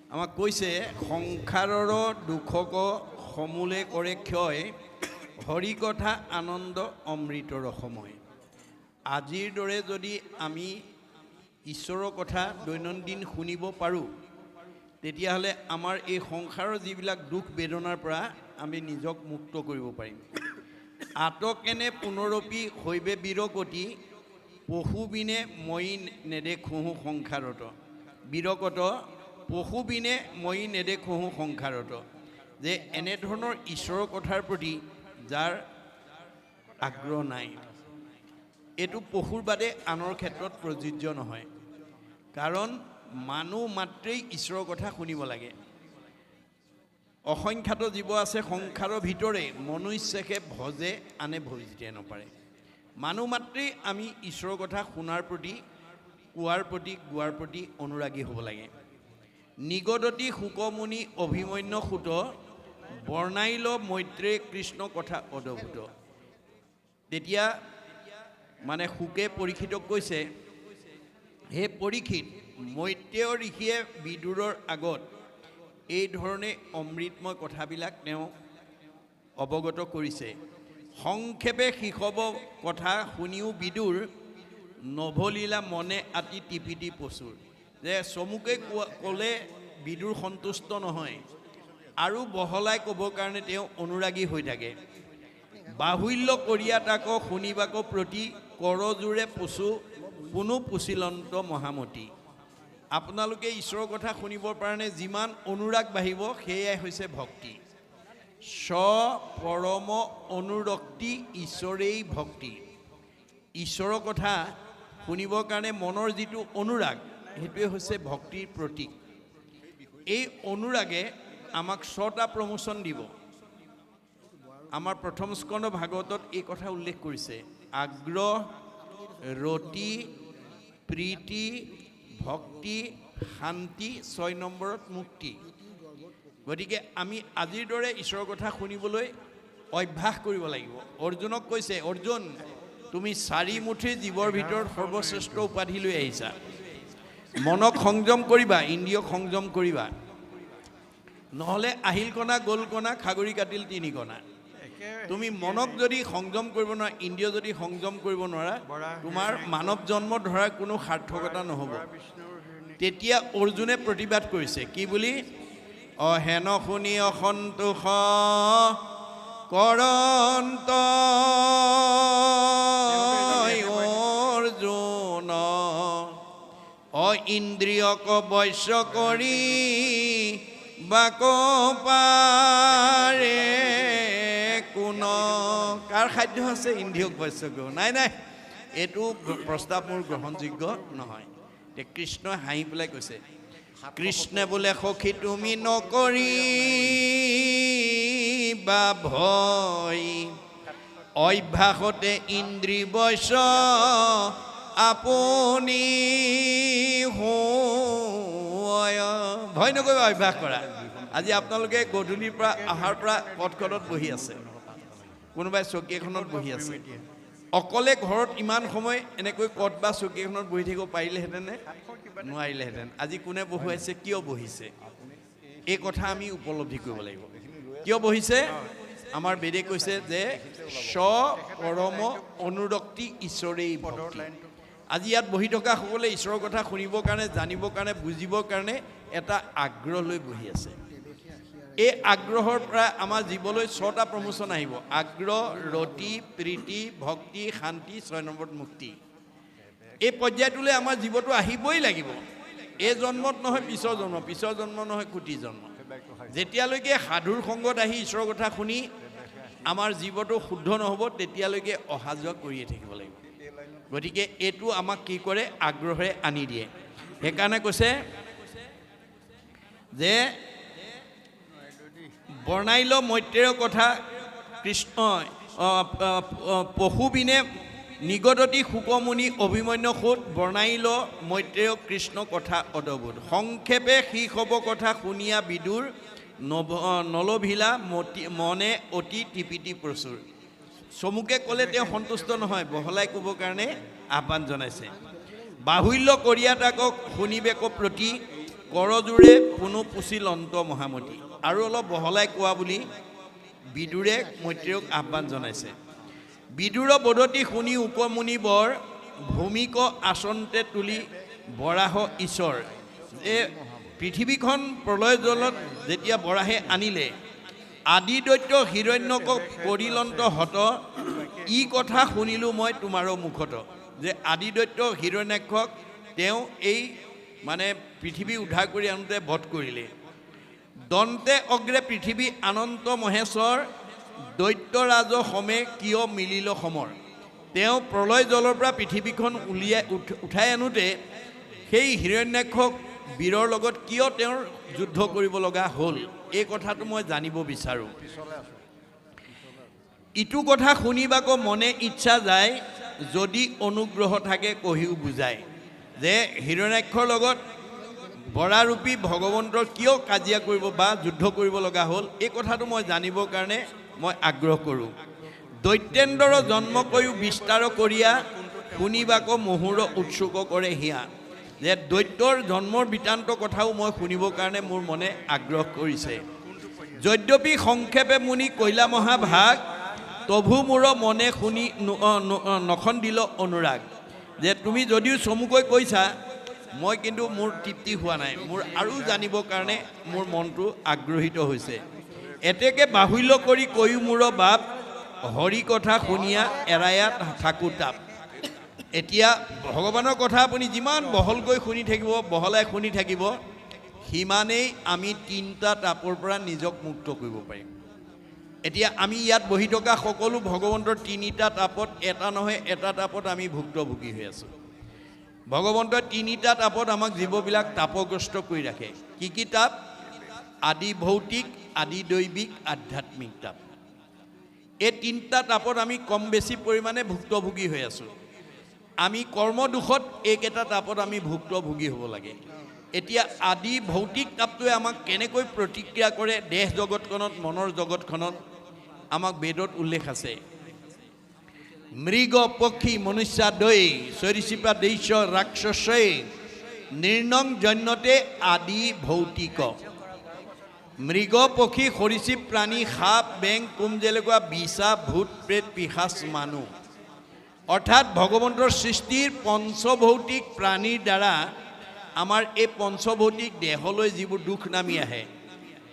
আমাক কৈছে সংসাৰৰ দুখক সমূলে কৰে ক্ষয় হৰি কথা আনন্দ অমৃতৰ সময়। আজিৰ দৰে যদি আমি ঈশ্বৰৰ কথা দৈনন্দিন শুনিব পাৰোঁ তেতিয়াহ'লে আমাৰ এই সংসাৰৰ যিবিলাক দুখ বেদনাৰ পৰা আমি নিজক মুক্ত কৰিব পাৰিম। আটকেনে পুনৰপি হৈবে বিৰকতি পশুবিনে মই নেদেখোঁ সংসাৰত। বিৰকত পশুবিনে মই নেদেখোঁ সংসাৰত। যে এনেধৰণৰ ঈশ্বৰৰ কথাৰ প্ৰতি যাৰ আগ্ৰহ নাই, এইটো পশুৰ বাদে আনৰ ক্ষেত্ৰত প্ৰযোজ্য নহয়। কাৰণ মানুহ মাত্ৰেই ঈশ্বৰৰ কথা শুনিব লাগে। অসংখ্যাত জীৱ আছে সংসাৰৰ ভিতৰে মনুষ্যকে ভজে আনে ভজিতে নপাৰে। মানুহ মাত্ৰেই আমি ঈশ্বৰৰ কথা শুনাৰ প্ৰতি, কোৱাৰ প্ৰতি, গোৱাৰ প্ৰতি অনুৰাগী হ'ব লাগে। নিগদতি শুকমুনি অভিমন্য সুত বৰ্ণাইল মৈত্ৰে কৃষ্ণ কথা অদ্ভুত। তেতিয়া মানে শুকে পৰীক্ষিতক কৈছে, হে পৰীক্ষিত, মৈত্ৰেয় ঋষিয়ে বিদুৰৰ আগত এই ধৰণে অমৃতময় কথাবিলাক তেওঁ অৱগত কৰিছে। সংক্ষেপে শিশৱ কথা শুনিও বিদুৰ নভলীলা মনে আতি টিপিটি প্ৰচুৰ। যে চমুকে ক'লে বিদুৰ সন্তুষ্ট নহয়, আৰু বহলাই ক'বৰ কাৰণে তেওঁ অনুৰাগী হৈ থাকে। বাহুল্য কৰিয়া তাক শুনিবাক প্ৰতি কৰজোৰে পুচু পুনু পুচিলন্ত মহামতী। আপোনালোকে ঈশ্বৰৰ কথা শুনিবৰ কাৰণে যিমান অনুৰাগ বাঢ়িব সেয়াই হৈছে ভক্তি। স্ব পৰম অনুৰক্তি ঈশ্বৰেই ভক্তি। ঈশ্বৰৰ কথা শুনিবৰ কাৰণে মনৰ যিটো অনুৰাগ সেইটোৱে হৈছে ভক্তিৰ প্ৰতীক। এই অনুৰাগে আমাক 6টা প্ৰমোচন দিব। আমাৰ প্ৰথম স্কন্ধ ভাগৱতত এই কথা উল্লেখ কৰিছে। আগ্ৰহ, ৰতি, প্ৰীতি, ভক্তি, শান্তি, 6 নম্বৰত মুক্তি। গতিকে আমি আজিৰ দৰে ঈশ্বৰৰ কথা শুনিবলৈ অভ্যাস কৰিব লাগিব। অৰ্জুনক কৈছে, অৰ্জুন তুমি 4 মুঠি জীৱৰ ভিতৰত সৰ্বশ্ৰেষ্ঠ উপাধি লৈ আহিছা। মনক সংযম কৰিবা, ইন্দ্ৰিয়ক সংযম কৰিবা, নহ'লে আহিল কণা গ'ল কণা খাগৰি কাটিল 3 কণা। তুমি মনক যদি সংযম কৰিব নোৱাৰা, ইন্দ্ৰিয় যদি সংযম কৰিব নোৱাৰা, তোমাৰ মানৱ জন্ম ধৰাৰ কোনো সাৰ্থকতা নহ'ব। তেতিয়া অৰ্জুনে প্ৰতিবাদ কৰিছে কি বুলি? অহেন শুনি অসন্তোষ কৰন্ত অৰ্জুন ইন্দ্ৰিয়ক বশ্য কৰি বাক পাৰে কোন। কাৰ সাধ্য আছে ইন্দ্ৰিয়ক বশ্য কৰিব? নাই নাই, এইটো প্ৰস্তাৱ মোৰ গ্ৰহণযোগ্য নহয়। এতিয়া কৃষ্ণই হাঁহি পেলাই কৈছে, কৃষ্ণে বোলে সখী তুমি নকৰি বা ভয় অভ্যাসতে ইন্দ্ৰিয় বশ্য আপুনি ভয় নকৰিবা, অভ্যাস কৰা। আজি আপোনালোকে গধূলিৰ পৰা অহাৰ পৰা পথখনত বহি আছে, কোনোবাই চকী এখনত বহি আছে। অকলে ঘৰত ইমান সময় এনেকৈ কত বা চকী এখনত বহি থাকিব পাৰিলেহেঁতেনে? নোৱাৰিলেহেঁতেন। আজি কোনে বহুৱাইছে, কিয় বহিছে, এই কথা আমি উপলব্ধি কৰিব লাগিব। কিয় বহিছে? আমাৰ বেদে কৈছে যে স্ব পৰম অনুৰক্তি ঈশ্বৰেই ভক্তি। আজি ইয়াত বহি থকা সকলে ঈশ্বৰৰ কথা শুনিবৰ কাৰণে, জানিবৰ কাৰণে, বুজিবৰ কাৰণে এটা আগ্ৰহ লৈ বহি আছে। এই আগ্ৰহৰ পৰা আমাৰ জীৱলৈ 6টা প্ৰমোচন আহিব। আগ্ৰহ, ৰতি, প্ৰীতি, ভক্তি, শান্তি, 6 নম্বৰত মুক্তি। এই পৰ্যায়টোলৈ আমাৰ জীৱটো আহিবই লাগিব। এই জন্মত নহয় পিছৰ জন্ম, পিছৰ জন্ম নহয় কোটি জন্ম। যেতিয়ালৈকে সাধুৰ সংগত আহি ঈশ্বৰৰ কথা শুনি আমাৰ জীৱটো শুদ্ধ নহ'ব তেতিয়ালৈকে অহা যোৱা কৰিয়ে থাকিব লাগিব। গতিকে এইটো আমাক কি কৰে? আগ্ৰহেৰে আনি দিয়ে। সেইকাৰণে কৈছে যে বৰ্ণাইল মৈত্ৰেয় কথা কৃষ্ণ পশুবিনে নিগদতি শুকমুনি অভিমন্য সুত বৰ্ণাইল মৈত্ৰেয় কৃষ্ণ কথা অদ্ভুত। সংক্ষেপে শিশৱ কথা শুনিয়া বিদুৰ নলভিলা মনে অতি টিপিটি প্ৰচুৰ। চমুকে ক'লে তেওঁ সন্তুষ্ট নহয়, বহলাই ক'বৰ কাৰণে আহ্বান জনাইছে। বাহুল্য কৰিয়া তাকক শুনিবেক প্ৰতি কৰজোৰে পুনু পুছিল অন্ত মহামতি। আৰু অলপ বহলাই কোৱা বুলি বিদুৰে মৈত্ৰেয়ক আহ্বান জনাইছে। বিদুৰ বদতি শুনি উপমুনি বৰ ভূমিক আসন্তে তুলি বৰাহ ঈশ্বৰ। পৃথিৱীখন প্ৰলয় জলত যেতিয়া বৰাহে আনিলে, আদি দৈত্য হিৰণ্যকক পৰিলন্ত হত, ই কথা শুনিলোঁ মই তোমাৰো মুখত। যে আদি দৈত্য হিৰণ্যাক্ষক তেওঁ এই মানে পৃথিৱী উদ্ধাৰ কৰি আনোতে বধ কৰিলে। দন্তে অগ্ৰে পৃথিৱী আনন্ত মহেশ্বৰ, দৈত্যৰাজ সমে কিয় মিলিল সমৰ। তেওঁ প্ৰলয় জলৰ পৰা পৃথিৱীখন উঠাই আনোতে সেই হিৰণ্যাক্ষক বীৰৰ লগত কিয় তেওঁৰ যুদ্ধ কৰিব লগা হ'ল, এই কথাটো মই জানিব বিচাৰোঁ। ইটো কথা শুনিবাকো মনে ইচ্ছা যায়, যদি অনুগ্ৰহ থাকে কহিও বুজায়। যে হিৰণ্যাক্ষৰ লগত বৰাৰূপী ভগৱন্তৰ কিয় কাজিয়া কৰিব বা যুদ্ধ কৰিব লগা হ'ল, এই কথাটো মই জানিবৰ কাৰণে মই আগ্ৰহ কৰোঁ। দৈত্যেন্দ্ৰৰ জন্ম কৰিও বিস্তাৰ কৰিয়া, শুনিবাকো মহুৰ উৎসুক কৰে হিয়া। যে দৈত্যৰ জন্মৰ বৃত্তান্ত কথাও মই শুনিবৰ কাৰণে মোৰ মনে আগ্ৰহ কৰিছে। যদ্যপি সংক্ষেপে মুনি কৈলা মহাভাগ, তভু মোৰ মনে শুনি নখন্দিল অনুৰাগ। যে তুমি যদিও চমুকৈ কৈছা, মই কিন্তু মোৰ তৃপ্তি হোৱা নাই, মোৰ আৰু জানিবৰ কাৰণে মোৰ মনটো আগ্ৰহিত হৈছে। এতেকে বাহুল্য কৰি কৈও মোৰ বাপ, হৰি কথা শুনিয়া এৰায়া থাকোঁ তাপ। এতিয়া ভগৱানৰ কথা আপুনি যিমান বহলকৈ শুনি থাকিব, বহলাই শুনি থাকিব, সিমানেই আমি তিনিটা তাপৰ পৰা নিজক মুক্ত কৰিব পাৰিম। এতিয়া আমি ইয়াত বহি থকা সকলো ভগৱন্তৰ তিনিটা তাপত এটা নহয় এটা তাপত আমি ভুক্তভোগী হৈ আছোঁ। ভগৱন্তৰ তিনিটা তাপত আমাক জীৱবিলাক তাপগ্ৰস্ত কৰি ৰাখে। কি কি তাপ? আদি ভৌতিক, আদি দৈবিক, আধ্যাত্মিক তাপ। এই তিনিটা তাপত আমি কম বেছি পৰিমাণে ভুক্তভোগী হৈ আছোঁ। আমি কৰ্মদোষত এইকেইটা তাপত আমি ভুক্তভোগী হ'ব লাগে। এতিয়া আদি ভৌতিক তাপটোৱে আমাক কেনেকৈ প্ৰতিক্ৰিয়া কৰে দেহ জগতখনত, মনৰ জগতখনত, আমাক বেদত উল্লেখ আছে। মৃগ পক্ষী মনুষ্য দৈ, সৰীসৃপা দৈশ্য ৰাক্ষসে, নিৰ্ণং জন্যতে আদি ভৌতিক। মৃগ পক্ষী সৰীসৃপ প্ৰাণী, সাপ বেং কোম যেনেকুৱা বিছা ভূত প্ৰেত পিশাচ মানুহ। অৰ্থাৎ ভগৱন্তৰ সৃষ্টিৰ পঞ্চভৌতিক প্ৰাণীৰ দ্বাৰা আমাৰ এই পঞ্চভৌতিক দেহলৈ যিবোৰ দুখ নামি আহে,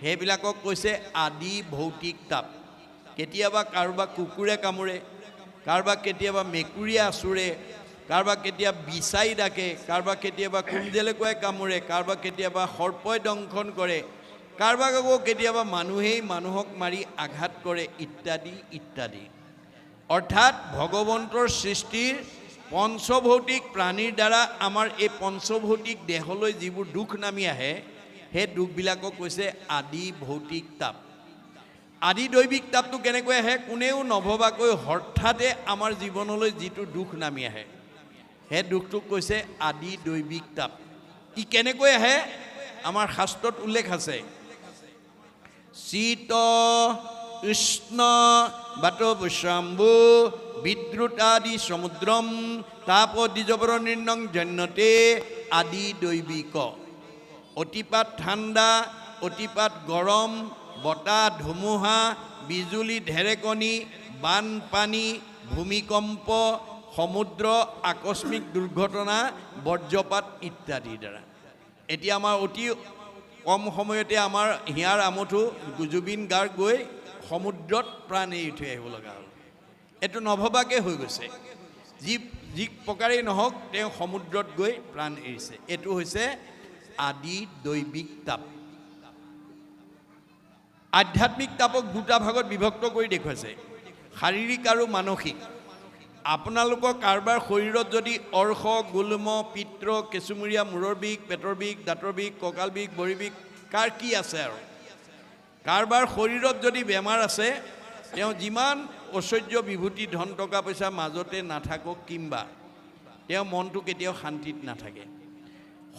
সেইবিলাকক কৈছে আদি ভৌতিক তাপ। কেতিয়াবা কাৰোবাক কুকুৰে কামোৰে, কাৰোবাক কেতিয়াবা মেকুৰীয়ে আঁচোৰে, কাৰোবাক কেতিয়াবা বিচাই ডাকে, কাৰোবাক কেতিয়াবা কুমজেলেকুৱাই কামোৰে, কাৰোবাক কেতিয়াবা সৰ্পই দংশন কৰে, কাৰোবাক আকৌ কেতিয়াবা মানুহেই মানুহক মাৰি আঘাত কৰে, ইত্যাদি ইত্যাদি। অৰ্থাৎ ভগৱন্তৰ সৃষ্টিৰ পঞ্চভৌতিক প্ৰাণীৰ দ্বাৰা আমাৰ এই পঞ্চভৌতিক দেহলৈ যিবোৰ দুখ নামি আহে, সেই দুখবিলাকক কৈছে আদি ভৌতিক তাপ। আদি দৈবিক তাপটো কেনেকৈ আহে? কোনেও নভবাকৈ হঠাতে আমাৰ জীৱনলৈ যিটো দুখ নামি আহে, সেই দুখটোক কৈছে আদি দৈবিক তাপ। ই কেনেকৈ আহে? আমাৰ শাস্ত্ৰত উল্লেখ আছে। শীত উষ্ণ বাতবশম্ভু বিদ্যুতাদি সমুদ্ৰম, তাপ দ্বিজবৰ নিৰ্ণং জন্যতে আদি দৈবিক। অতিপাত ঠাণ্ডা, অতিপাত গৰম, বতাহ ধুমুহা, বিজুলী ঢেৰেকণি, বানপানী, ভূমিকম্প, সমুদ্ৰ আকস্মিক দুৰ্ঘটনা, বজ্ৰপাত ইত্যাদিৰ দ্বাৰা। এতিয়া আমাৰ অতি কম সময়তে আমাৰ হিয়াৰ আমঠু জুবিন গাৰ্গ গৈ সমুদ্ৰত প্ৰাণ এৰি থৈ আহিব লগা হ'ল। এইটো নভবাকৈ হৈ গৈছে। যি প্ৰকাৰেই নহওক তেওঁ সমুদ্ৰত গৈ প্ৰাণ এৰিছে। এইটো হৈছে আদি দৈবিক তাপ। আধ্যাত্মিক তাপক দুটা ভাগত বিভক্ত কৰি দেখুৱাইছে, শাৰীৰিক আৰু মানসিক। আপোনালোকৰ কাৰোবাৰ শৰীৰত যদি অৰ্শ, গুল্ম, পিত্ৰ, কেঁচুমূৰীয়া, মূৰৰ বিষ, পেটৰ বিষ, দাঁতৰ বিষ, কঁকাল বিষ, ভৰি বিষ, কাৰ কি আছে আৰু কাৰোবাৰ শৰীৰত যদি বেমাৰ আছে, তেওঁ যিমান ঐশ্বৰ্য বিভূতি ধন টকা পইচা মাজতে নাথাকক কিম্বা তেওঁ মনটো কেতিয়াও শান্তিত নাথাকে।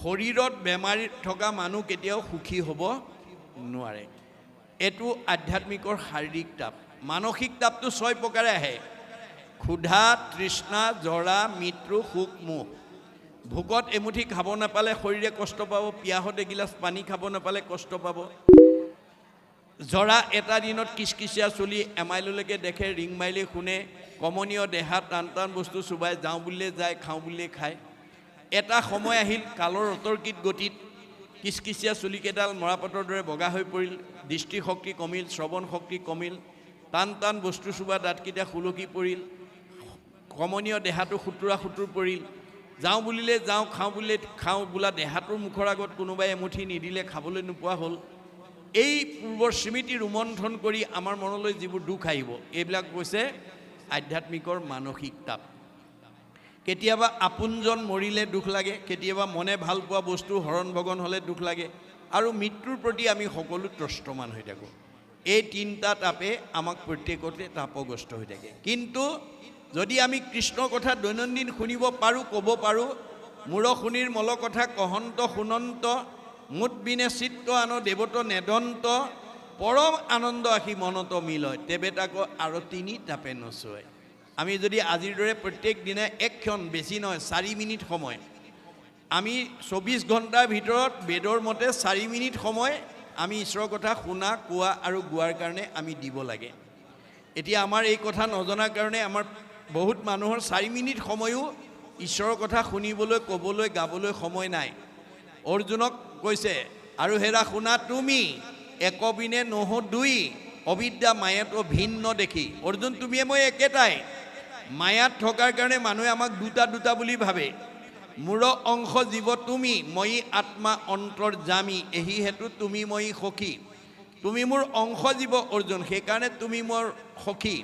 শৰীৰত বেমাৰী থকা মানুহ কেতিয়াও সুখী হ'ব নোৱাৰে। এইটো আধ্যাত্মিকৰ শাৰীৰিক তাপ। মানসিক তাপটো 6 প্ৰকাৰে আহে। ক্ষুধা, তৃষ্ণা, জৰা, মৃত্যু, শোক, মোহ। ভোকত এমুঠি খাব নাপালে শৰীৰে কষ্ট পাব, পিয়াহত এগিলাচ পানী খাব নাপালে কষ্ট পাব। জৰা এটা দিনত কিচকিচিয়া চলি এমাইললৈকে দেখে, ৰিং মাইলে শুনে, কমনীয় দেহা টান টান বস্তু চুবাই যাওঁ বুলিলে যায়, খাওঁ বুলিলে খায়। এটা সময় আহিল কালৰ অতৰ্কিত গতিত কিচকিচিয়া চুলিকেইডাল মৰাপাতৰ দৰে বগা হৈ পৰিল, দৃষ্টিশক্তি কমিল, শ্ৰৱণ শক্তি কমিল, টান টান বস্তু চুবা দাঁতকেইটা সুলকি পৰিল, কমনীয় দেহাটো সুতুৰা সুতুৰ পৰিল। যাওঁ বুলিলে যাওঁ, খাওঁ বুলিলে খাওঁ বোলা দেহাটোৰ মুখৰ আগত কোনোবাই এমুঠি নিদিলে খাবলৈ নোপোৱা হ'ল। এই পূৰ্বৰ স্মৃতি ৰোমন্থন কৰি আমাৰ মনলৈ যিবোৰ দুখ আহিব, এইবিলাক কৈছে আধ্যাত্মিকৰ মানসিক তাপ। কেতিয়াবা আপোনজন মৰিলে দুখ লাগে, কেতিয়াবা মনে ভাল পোৱা বস্তু হৰণ ভগন হ'লে দুখ লাগে, আৰু মৃত্যুৰ প্ৰতি আমি সকলো ত্ৰস্তমান হৈ থাকোঁ। এই তিনিটা তাপে আমাক প্ৰত্যেকতে তাপগ্ৰস্ত হৈ থাকে। কিন্তু যদি আমি কৃষ্ণৰ কথা দৈনন্দিন শুনিব পাৰোঁ, ক'ব পাৰোঁ, মূৰ শুনিৰ মল কথা কহন্ত শুনন্ত, মুঠ বিনে চিত্ত আন দেৱত নেদন্ত, পৰম আনন্দ আহি মনত মিলয়, তেবে তাকো আৰু তিনি তাপে নচয়। আমি যদি আজিৰ দৰে প্ৰত্যেক দিনে এক ক্ষণ, বেছি নহয় 4 মিনিট সময়, আমি 24 ঘণ্টাৰ ভিতৰত বেদৰ মতে 4 মিনিট সময় আমি ঈশ্বৰৰ কথা শুনা, কোৱা আৰু গোৱাৰ কাৰণে আমি দিব লাগে। এতিয়া আমাৰ এই কথা নজনাৰ কাৰণে আমাৰ বহুত মানুহৰ 4 মিনিট সময়ো ঈশ্বৰৰ কথা শুনিবলৈ, ক'বলৈ, গাবলৈ সময় নাই। অৰ্জুনক কৈছে, আৰু হেৰা শুনা তুমি একবিনে নহ দুই, অবিদ্যা মায়াত ভিন্ন দেখি। অৰ্জুন, তুমিয়ে মই একেটাই। মায়াত থকাৰ কাৰণে মানুহে আমাক দুটা দুটা বুলি ভাবে। মূৰ অংশ জীৱ তুমি, মই আত্মা অন্তৰ্যামী, এহি হেতু তুমি মই সখী। তুমি মোৰ অংশ জীৱ অৰ্জুন, সেইকাৰণে তুমি মোৰ সখী।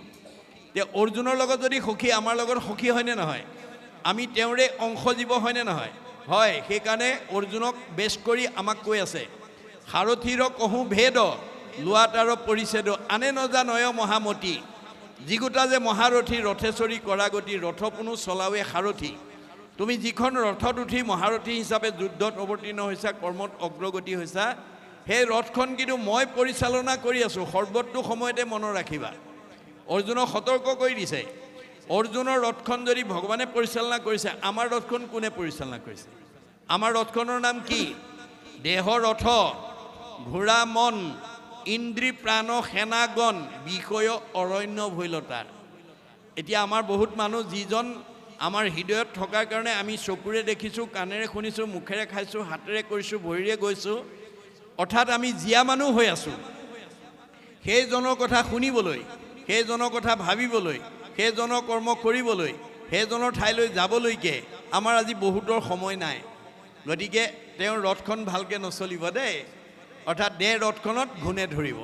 তে অৰ্জুনৰ লগত যদি সখী, আমাৰ লগত সখী হয়নে নহয়? আমি তেওঁৰে অংশ জীৱ হয়নে নহয়? হয়। সেইকাৰণে অৰ্জুনক বেছ কৰি আমাক কৈ আছে, সাৰথীৰ কহোঁ ভেদ, লোৱাতাৰ পৰিছেদ, আনে নজানয় মহামতী। যিগোটা যে মহাৰথী, ৰথেশ্বৰী কৰাগতি, ৰথ কোনো চলাৱে সাৰথী। তুমি যিখন ৰথত উঠি মহাৰথী হিচাপে যুদ্ধত অৱতীৰ্ণ হৈছা, কৰ্মত অগ্ৰগতি হৈছা, সেই ৰথখন কিন্তু মই পৰিচালনা কৰি আছোঁ, সৰ্বতো সময়তে মনত ৰাখিবা। অৰ্জুনক সতৰ্ক কৰি দিছে। অৰ্জুনৰ ৰথখন যদি ভগৱানে পৰিচালনা কৰিছে, আমাৰ ৰথখন কোনে পৰিচালনা কৰিছে? আমাৰ ৰথখনৰ নাম কি? দেহ ৰথ, ঘোঁৰা মন, ইন্দ্ৰী প্ৰাণ সেনাগণ, বিষয় অৰণ্য ভৈলতাৰ। এতিয়া আমাৰ বহুত মানুহ যিজন আমাৰ হৃদয়ত থকাৰ কাৰণে আমি চকুৰে দেখিছোঁ, কাণেৰে শুনিছোঁ, মুখেৰে খাইছোঁ, হাতেৰে কৰিছোঁ, ভৰিৰে গৈছোঁ, অৰ্থাৎ আমি জীয়া মানুহ হৈ আছোঁ। সেইজনৰ কথা শুনিবলৈ, সেইজনৰ কথা ভাবিবলৈ, সেইজনৰ কৰ্ম কৰিবলৈ, সেইজনৰ ঠাইলৈ যাবলৈকে আমাৰ আজি বহুতৰ সময় নাই। গতিকে তেওঁৰ ৰথখন ভালকৈ নচলিব দেই। অৰ্থাৎ দেহ ৰথখনত ঘূণে ধৰিব।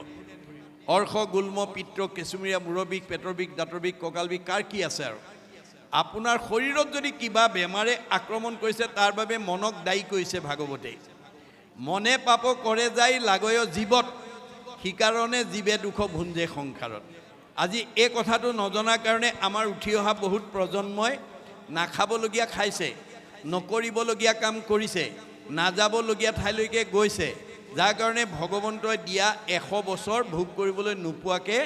অৰ্শ গুল্ম পিত্ৰ কেঁচুমীয়া, মূৰৰ বিষ, পেটৰ বিষ, দাঁতৰ বিষ, কঁকাল বিষ, কাৰ কি আছে আৰু? আপোনাৰ শৰীৰত যদি কিবা বেমাৰে আক্ৰমণ কৰিছে, তাৰ বাবে মনক দায়ী কৰিছে ভাগৱতে। মনে পাপ কৰে যায় লাগয় জীৱত, সিকাৰণে জীৱে দুখ ভুঞ্জে সংসাৰত। আজি এই কথাটো নজনাৰ কাৰণে আমাৰ উঠি অহা বহুত প্ৰজন্মই নাখাবলগীয়া খাইছে, নকৰিবলগীয়া কাম কৰিছে, নাযাবলগীয়া ঠাইলৈকে গৈছে, যাৰ কাৰণে ভগৱন্তই দিয়া 100 বছৰ ভোগ কৰিবলৈ নোপোৱাকৈ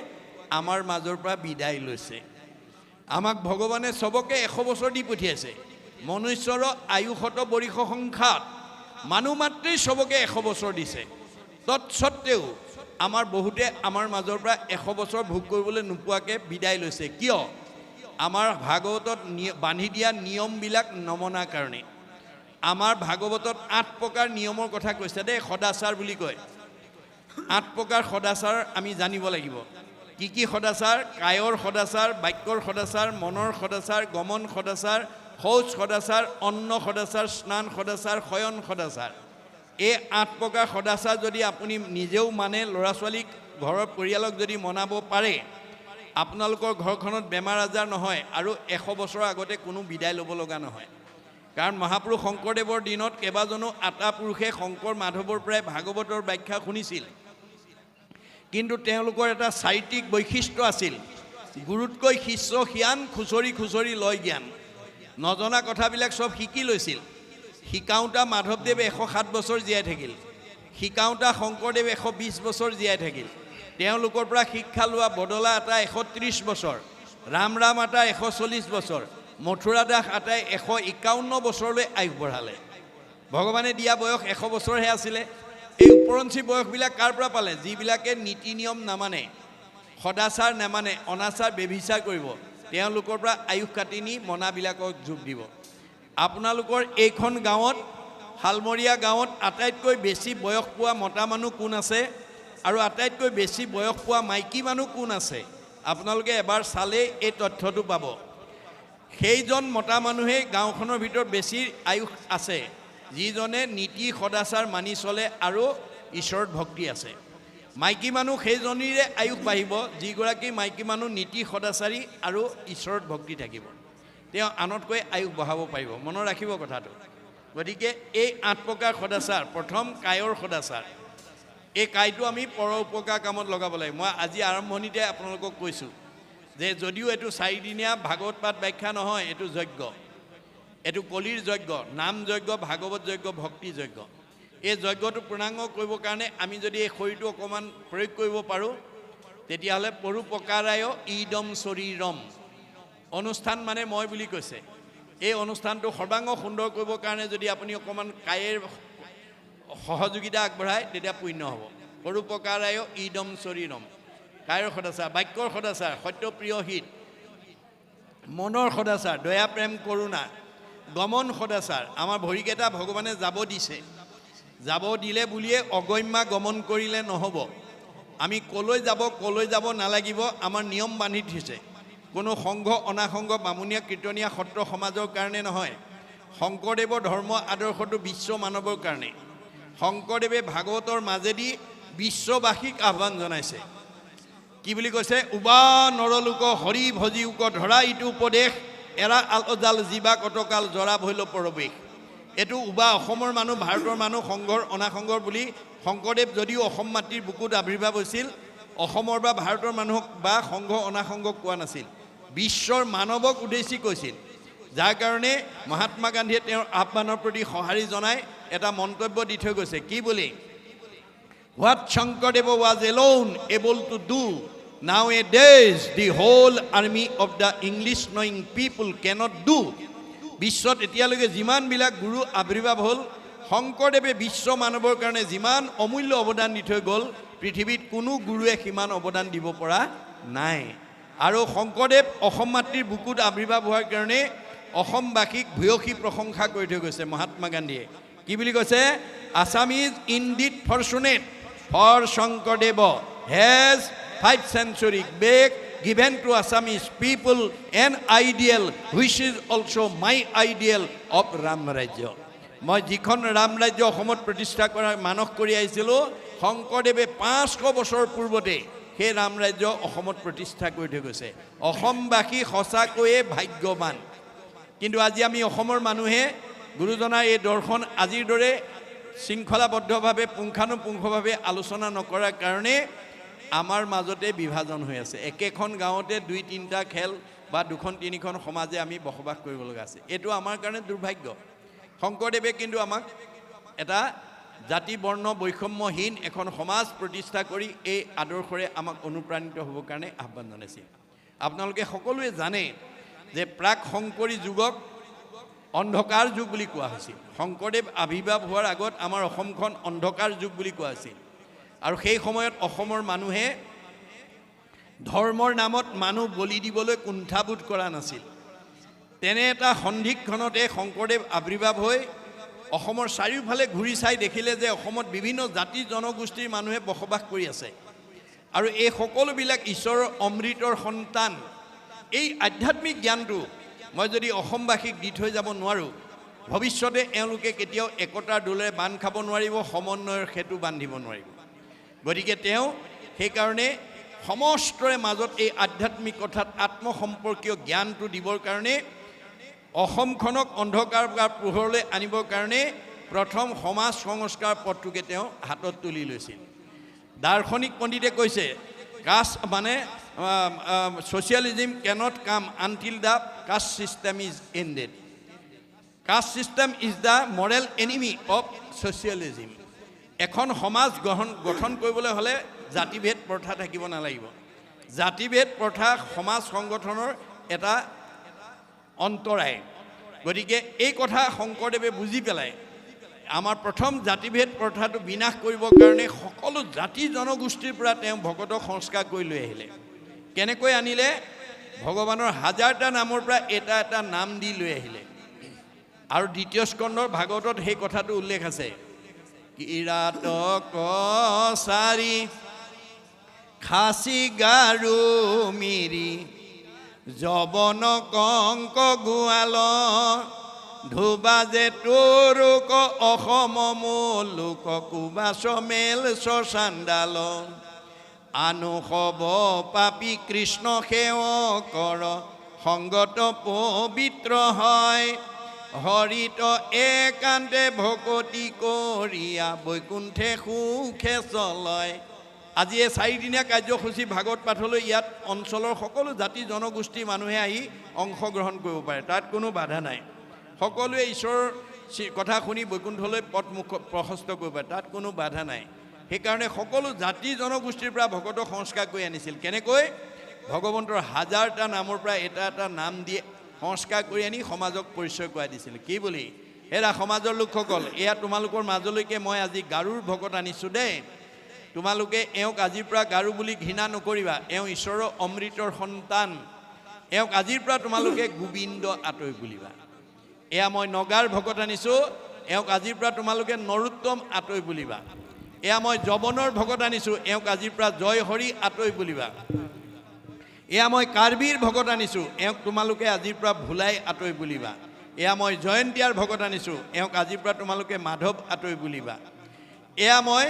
আমাৰ মাজৰ পৰা বিদায় লৈছে। আমাক ভগৱানে চবকে 100 বছৰ দি পঠিয়াইছে। মনুষ্যৰ আয়ুসত বৰিষ সংখ্যাত, মানুহ মাত্ৰেই চবকে 100 বছৰ দিছে। তৎসত্বেও আমাৰ বহুতে আমাৰ মাজৰ পৰা 100 বছৰ ভোগ কৰিবলৈ নোপোৱাকৈ বিদায় লৈছে। কিয়? আমাৰ ভাগৱতত বান্ধি দিয়া নিয়মবিলাক নমনাৰ কাৰণে। আমাৰ ভাগৱতত 8 প্ৰকাৰ নিয়মৰ কথা কৈছে দেই, সদাচাৰ বুলি কয়। 8 প্ৰকাৰ সদাচাৰ আমি জানিব লাগিব। কি কি সদাচাৰ? কায়ৰ সদাচাৰ, বাক্যৰ সদাচাৰ, মনৰ সদাচাৰ, গমন সদাচাৰ, শৌচ সদাচাৰ, অন্ন সদাচাৰ, স্নান সদাচাৰ, শয়ন সদাচাৰ। এই 8 প্ৰকাৰ সদাচাৰ যদি আপুনি নিজেও মানে, ল'ৰা ছোৱালীক, ঘৰৰ পৰিয়ালক যদি মনাব পাৰে, আপোনালোকৰ ঘৰখনত বেমাৰ আজাৰ নহয়, আৰু 100 বছৰৰ আগতে কোনো বিদায় ল'ব লগা নহয়। কাৰণ মহাপুৰুষ শংকৰদেৱৰ দিনত কেইবাজনো আটা পুৰুষে শংকৰ মাধৱৰ পৰাই ভাগৱতৰ ব্যাখ্যা শুনিছিল। কিন্তু তেওঁলোকৰ এটা চাৰিত্ৰিক বৈশিষ্ট্য আছিল, গুৰুতকৈ শিষ্য সিয়ান, খুচৰি খুচৰি লয় জ্ঞান। নজনা কথাবিলাক চব শিকি লৈছিল। শিকাওঁতা মাধৱদেৱ 107 বছৰ জীয়াই থাকিল, শিকাওঁতা শংকৰদেৱ 120 বছৰ জীয়াই থাকিল। তেওঁলোকৰ পৰা শিক্ষা লোৱা বদলা এটা 130 বছৰ, ৰাম আটা 140 বছৰ, মথুৰা দাস আটাই 151 বছৰলৈ আয়ুস বঢ়ালে। ভগৱানে দিয়া বয়স 100 বছৰহে আছিলে। এই ওপৰঞ্চি বয়সবিলাক কাৰ পৰা পালে? যিবিলাকে নীতি নিয়ম নামানে, সদাচাৰ নামানে, অনাচাৰ ব্যভিচাৰ কৰিব, তেওঁলোকৰ পৰা আয়ুস কাটি নি মনাবিলাকক যোগ দিব। আপোনালোকৰ এইখন গাঁৱত, শালমৰীয়া গাঁৱত আটাইতকৈ বেছি বয়স পোৱা মতা মানুহ কোন আছে আৰু আটাইতকৈ বেছি বয়স পোৱা মাইকী মানুহ কোন আছে? আপোনালোকে এবাৰ চালেই এই তথ্যটো পাব। সেইজন মতা মানুহেই গাঁওখনৰ ভিতৰত বেছি আয়ুস আছে, যিজনে নীতি সদাচাৰ মানি চলে আৰু ঈশ্বৰৰ ভক্তি আছে। মাইকী মানুহ সেইজনীৰে আয়ুস বাঢ়িব যিগৰাকী মাইকী মানুহ নীতি সদাচাৰী আৰু ঈশ্বৰৰ ভক্তি থাকিব। তেওঁ আনতকৈ আয়ুস বঢ়াব পাৰিব। মনত ৰাখিব কথাটো। গতিকে এই 8 প্ৰকাৰ সদাচাৰ, প্ৰথম কায়ৰ সদাচাৰ। এই কায়টো আমি পৰ উপকাৰ কামত লগাব লাগে। মই আজি আৰম্ভণিতে আপোনালোকক কৈছোঁ যে যদিও এইটো 4 দিনীয়া ভাগৱত পাঠ ব্যাখ্যা নহয়, এইটো যজ্ঞ, এইটো কলিৰ যজ্ঞ, নাম যজ্ঞ, ভাগৱত যজ্ঞ, ভক্তি যজ্ঞ। এই যজ্ঞটো পূৰ্ণাংগ কৰিবৰ কাৰণে আমি যদি এই শৰীৰটো অকণমান প্ৰয়োগ কৰিব পাৰোঁ, তেতিয়াহ'লে পৰোপকাৰায় ইদম শৰীৰম। অনুষ্ঠান মানে মই বুলি কৈছে। এই অনুষ্ঠানটো সৰ্বাংগ সুন্দৰ কৰিবৰ কাৰণে যদি আপুনি অকণমান কায়েৰ সহযোগিতা আগবঢ়ায়, তেতিয়া পুণ্য হ'ব। পৰোপকাৰায় ইদম শৰীৰম। কায়ৰ সদাচাৰ, বাক্যৰ সদাচাৰ, সত্যপ্ৰিয় হিত, মনৰ সদাচাৰ, দয়া প্ৰেম কৰোণা, গমন সদাচাৰ। আমাৰ ভৰিকেইটা ভগৱানে যাব দিছে, যাব দিলে বুলিয়ে অগম্যা গমন কৰিলে নহ'ব। আমি কলৈ যাব নালাগিব, আমাৰ নিয়ম বান্ধি থৈছে। কোনো সংঘ অনাসংঘ বামুণীয়া কীৰ্তনীয়া সত্ৰ সমাজৰ কাৰণে নহয়। শংকৰদেৱৰ ধৰ্ম আদৰ্শটো বিশ্ব মানৱৰ কাৰণে। শংকৰদেৱে ভাগৱতৰ মাজেদি বিশ্ববাসীক আহ্বান জনাইছে। কি বুলি কৈছে? উবা নৰলোক হৰি ভজিউক ধৰা ইটো উপদেশ, এৰা আলজাল জীৱা কতকাল জৰা ভৈল পৰৱেশ। এইটো উবা অসমৰ মানুহ, ভাৰতৰ মানুহ, সংঘৰ অনাসংঘৰ বুলি শংকৰদেৱ যদিও অসম মাটিৰ বুকুত আৱিৰ্ভাৱ হৈছিল, অসমৰ বা ভাৰতৰ মানুহক বা সংঘ অনাসংঘক কোৱা নাছিল, বিশ্বৰ মানৱক উদ্দেশ্যি কৈছিল। যাৰ কাৰণে মহাত্মা গান্ধীয়ে তেওঁৰ আহ্বানৰ প্ৰতি সঁহাৰি জনাই এটা মন্তব্য দি থৈ গৈছে। কি বুলি? What Shankardev was alone able to do, nowadays the whole army of the English knowing people cannot do. বিশ্বত এতিয়ালৈকে যিমানবিলাক গুৰু আৱিৰ্ভাৱ হ'ল, শংকৰদেৱে বিশ্ব মানৱৰ কাৰণে যিমান অমূল্য অৱদান দি থৈ গ'ল, পৃথিৱীত কোনো গুৰুৱে সিমান অৱদান দিব পৰা নাই। আৰু শংকৰদেৱ অসম মাতৃৰ বুকুত আৱিৰ্ভাৱ হোৱাৰ কাৰণে অসমবাসীক ভূয়সী প্ৰশংসা কৰি থৈ গৈছে মহাত্মা গান্ধীয়ে। কি বুলি কৈছে? Assam is indeed fortunate for Sankardev has 5 centuries back given to Assamese people an ideal which is also my ideal of Ram Rajya. মই যিখন ৰাম ৰাজ্য অসমত প্ৰতিষ্ঠা কৰাৰ মানস কৰি আহিছিলোঁ, শংকৰদেৱে 500 বছৰ পূৰ্বতে সেই ৰাম ৰাজ্য অসমত প্ৰতিষ্ঠা কৰি থৈ গৈছে। অসমবাসী সঁচাকৈয়ে ভাগ্যৱান। কিন্তু আজি আমি অসমৰ মানুহে গুৰুজনাৰ এই দৰ্শন আজিৰ দৰে শৃংখলাবদ্ধভাৱে পুংখানুপুংখভাৱে আলোচনা নকৰাৰ কাৰণে আমাৰ মাজতে বিভাজন হৈ আছে। একেখন গাঁৱতে 2-3টা খেল বা 2-3খন সমাজে আমি বসবাস কৰিব লগা আছে। এইটো আমাৰ কাৰণে দুৰ্ভাগ্য। শংকৰদেৱে কিন্তু আমাক এটা জাতি বৰ্ণ বৈষম্যহীন এখন সমাজ প্ৰতিষ্ঠা কৰি এই আদৰ্শৰে আমাক অনুপ্ৰাণিত হ'বৰ কাৰণে আহ্বান জনাইছিল। আপোনালোকে সকলোৱে জানে যে প্ৰাক শংকৰী যুগক অন্ধকাৰ যুগ বুলি কোৱা হৈছিল। শংকৰদেৱ আৱিৰ্ভাৱ হোৱাৰ আগত আমাৰ অসমখন অন্ধকাৰ যুগ বুলি কোৱা হৈছিল। আৰু সেই সময়ত অসমৰ মানুহে ধৰ্মৰ নামত মানুহ বলি দিবলৈ কুণ্ঠাবোধ কৰা নাছিল। তেনে এটা সন্ধিক্ষণতে শংকৰদেৱ আৱিৰ্ভাৱ হৈ অসমৰ চাৰিওফালে ঘূৰি চাই দেখিলে যে অসমত বিভিন্ন জাতি জনগোষ্ঠীৰ মানুহে বসবাস কৰি আছে আৰু এই সকলোবিলাক ঈশ্বৰৰ অমৃতৰ সন্তান। এই আধ্যাত্মিক জ্ঞানটো মই যদি অসমবাসীক দি থৈ যাব নোৱাৰোঁ, ভৱিষ্যতে এওঁলোকে কেতিয়াও একতাৰ দোলেৰে বান্ধ খাব নোৱাৰিব, সমন্বয়ৰ সেতু বান্ধিব নোৱাৰিব। গতিকে তেওঁ সেইকাৰণে সমস্তৰে মাজত এই আধ্যাত্মিক কথাত আত্মসম্পৰ্কীয় জ্ঞানটো দিবৰ কাৰণে, অসমখনক অন্ধকাৰ বা পোহৰলৈ আনিবৰ কাৰণে প্ৰথম সমাজ সংস্কাৰ পথটোকে তেওঁ হাতত তুলি লৈছিল। দাৰ্শনিক পণ্ডিতে কৈছে কাষ্ট মানে socialism can't come until the caste system is ended. Caste system is the moral enemy of socialism. এখন সমাজ গঠন কৰিবলৈ হ'লে জাতিভেদ প্ৰথা থাকিব নালাগিব। জাতিভেদ প্ৰথা সমাজ সংগঠনৰ এটা অন্তৰায়। গতিকে এই কথা শংকৰদেৱে বুজি পেলাই আমাৰ প্ৰথম জাতিভেদ প্ৰথাটো বিনাশ কৰিবৰ কাৰণে সকলো জাতি জনগোষ্ঠীৰ পৰা তেওঁ ভকতক সংস্কাৰ কৰি লৈ আহিলে। কেনেকৈ আনিলে? ভগৱানৰ হাজাৰটা নামৰ পৰা এটা এটা নাম দি লৈ আহিলে। আৰু দ্বিতীয় স্কন্ধৰ ভাগৱতত সেই কথাটো উল্লেখ আছে। কিৰাতক চাৰি খাচী গাৰু মিৰি যবন কংক গোৱাল ধুবাজে তোৰুক অসম লোক কুবাচ মেল চাণ্ডাল আনু সব পাপী কৃষ্ণ সেৱ কৰ সংগত পবিত্ৰ হয় হৰিত একান্তে ভকতি কৰিয়া বৈকুণ্ঠে সুখে চলয়। আজি এই 4 দিনীয়া কাৰ্যসূচী ভাগৱত পাঠলৈ ইয়াত অঞ্চলৰ সকলো জাতি জনগোষ্ঠীৰ মানুহে আহি অংশগ্ৰহণ কৰিব পাৰে, তাত কোনো বাধা নাই। সকলোৱে ঈশ্বৰৰ কথা শুনি বৈকুণ্ঠলৈ পথ প্ৰশস্ত কৰিব পাৰে, তাত কোনো বাধা নাই। সেইকাৰণে সকলো জাতি জনগোষ্ঠীৰ পৰা ভকতক সংস্কাৰ কৰি আনিছিল। কেনেকৈ? ভগৱন্তৰ হাজাৰটা নামৰ পৰা এটা এটা নাম দিয়ে সংস্কাৰ কৰি আনি সমাজক পৰিচয় কৰাই দিছিল। কি বুলি? হেৰা সমাজৰ লোকসকল, এয়া তোমালোকৰ মাজলৈকে মই আজি গাৰুৰ ভকত আনিছোঁ দেই। তোমালোকে এওঁক আজিৰ পৰা গাৰু বুলি ঘৃণা নকৰিবা, এওঁ ঈশ্বৰৰ অমৃতৰ সন্তান। এওঁক আজিৰ পৰা তোমালোকে গোবিন্দ আঁতৰি বুলিবা। এয়া মই নগাৰ ভকত আনিছোঁ, এওঁক আজিৰ পৰা তোমালোকে নৰোত্তম আঁতৰি বুলিবা। এয়া মই যৱনৰ ভকত আনিছোঁ, এওঁক আজিৰ পৰা জয় হৰি আঁতৰি বুলিবা। এয়া মই কাৰ্বিৰ ভকত আনিছোঁ, এওঁক তোমালোকে আজিৰ পৰা ভোলাই আঁতৰি বুলিবা। এয়া মই জয়ন্তীয়াৰ ভকত আনিছোঁ, এওঁক আজিৰ পৰা তোমালোকে মাধৱ আঁতৰি বুলিবা। এয়া মই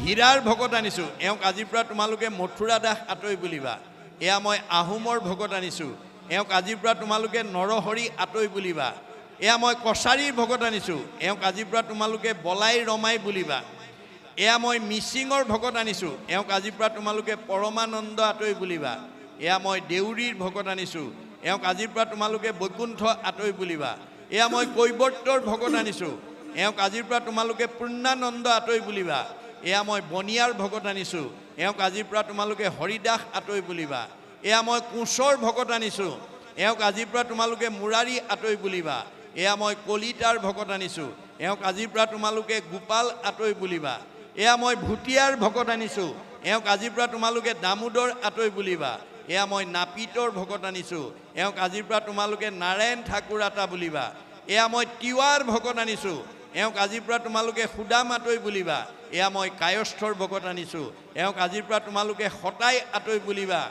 হীৰাৰ ভকত আনিছোঁ, এওঁক আজিৰ পৰা তোমালোকে মথুৰা দাস আঁতৰি বুলিবা। এয়া মই আহোমৰ ভকত আনিছোঁ, এওঁক আজিৰ পৰা তোমালোকে নৰহৰি আঁতৰি বুলিবা। এয়া মই কছাৰীৰ ভকত আনিছোঁ, এওঁক আজিৰ পৰা তোমালোকে বলাই ৰমাই বুলিবা। এয়া মই মিচিঙৰ ভকত আনিছোঁ, এওঁক আজিৰ পৰা তোমালোকে পৰমানন্দ আঁতৰি বুলিবা। এয়া মই দেউৰীৰ ভকত আনিছোঁ, এওঁক আজিৰ পৰা তোমালোকে বৈকুণ্ঠ আঁতৰি বুলিবা। এয়া মই কৈৱৰ্তৰ ভকত আনিছোঁ, এওঁক আজিৰ পৰা তোমালোকে পূৰ্ণানন্দ আঁতৰি বুলিবা। এয়া মই বনিয়াৰ ভকত আনিছোঁ, এওঁক আজিৰ পৰা তোমালোকে হৰিদাস আঁতৰি বুলিবা। এয়া মই কোঁচৰ ভকত আনিছোঁ, এওঁক আজিৰ পৰা তোমালোকে মুৰাৰী আঁতৰি বুলিবা। এয়া মই কলিতাৰ ভকত আনিছোঁ, এওঁক আজিৰ পৰা তোমালোকে গোপাল আঁতৰি বুলিবা। এয়া মই ভুটীয়াৰ ভকত আনিছোঁ, এওঁক আজিৰ পৰা তোমালোকে দামোদৰ আঁতৰি বুলিবা। এয়া মই নাপিতৰ ভকত আনিছোঁ, এওঁক আজিৰ পৰা তোমালোকে নাৰায়ণ ঠাকুৰ আতা বুলিবা। এয়া মই তিৱাৰ ভকত আনিছোঁ, এওঁক আজিৰ পৰা তোমালোকে সুদাম আঁতৰি বুলিবা। এয়া মই কায়স্থৰ ভকত আনিছোঁ, এওঁক আজিৰ পৰা তোমালোকে সতাই আঁতৰি বুলিবা।